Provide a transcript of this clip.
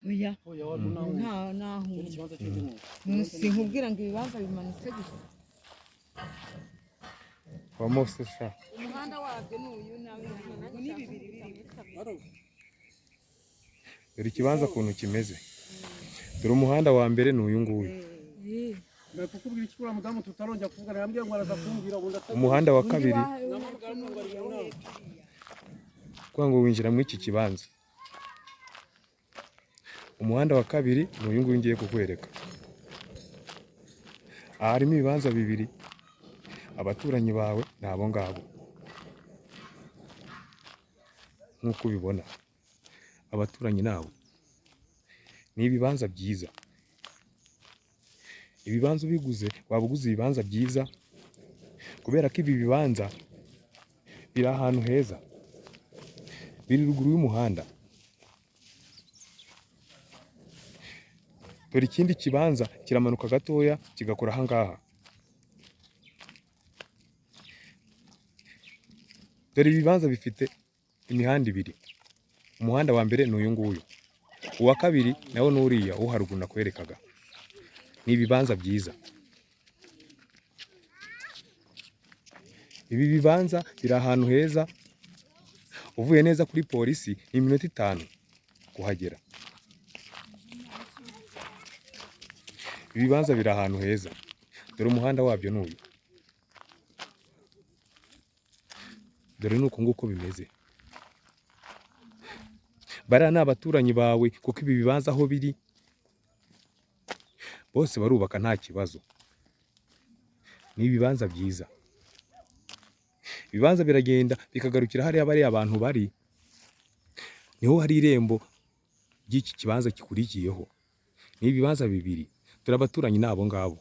oya naho sinkubwira ngo ibibanza bimanutse gusa wamose sha umuhanda wabyo n'uyu nawe ni bibiri dore ikibanza kuntu kimeze dore umuhanda wa mbere n'uyu nguyu umuhanda wa kabiri kwa ngo winjira muri iki kibanza umuhanda wa kabiri n'uyu nguyu ngiye kukwereka harimo ibibanza bibiri abaturanyi bawe nabo ngabo nkuko ubibona abaturanyi nabo ni ibibanza byiza ibibanza ubiguze waba uguze ibibanza byiza kubera ko ibi bibanza biri ahantu heza biri ruguru y'umuhanda dore ikindi kibanza kiramanuka gatoya kigakora aha ngaha dore ibibanza bifite imihanda ibiri umuhanda wa mbere n'uyu nguyu uwa kabiri nawo n'uriya wo haruguru nakwerekaga ni ibibanza byiza ibi bibanza biri ahantu heza uvuye neza kuri polisi ni iminota 5 kuhagera ibibanza biri ahantu heza dore umuhanda wabyo n'uyu dore nuko nguko bimeze bariya ni abaturanyi bawe kuko ibi bibanza aho biri bose barubaka nta kibazo ni ibibanza byiza ibibanza biragenda bikagarukira hariya bari abantu bari niho hari irembo ry'iki kibanza gikurikiyeho ni ibibanza bibiri dore abaturanyi nabo ngabo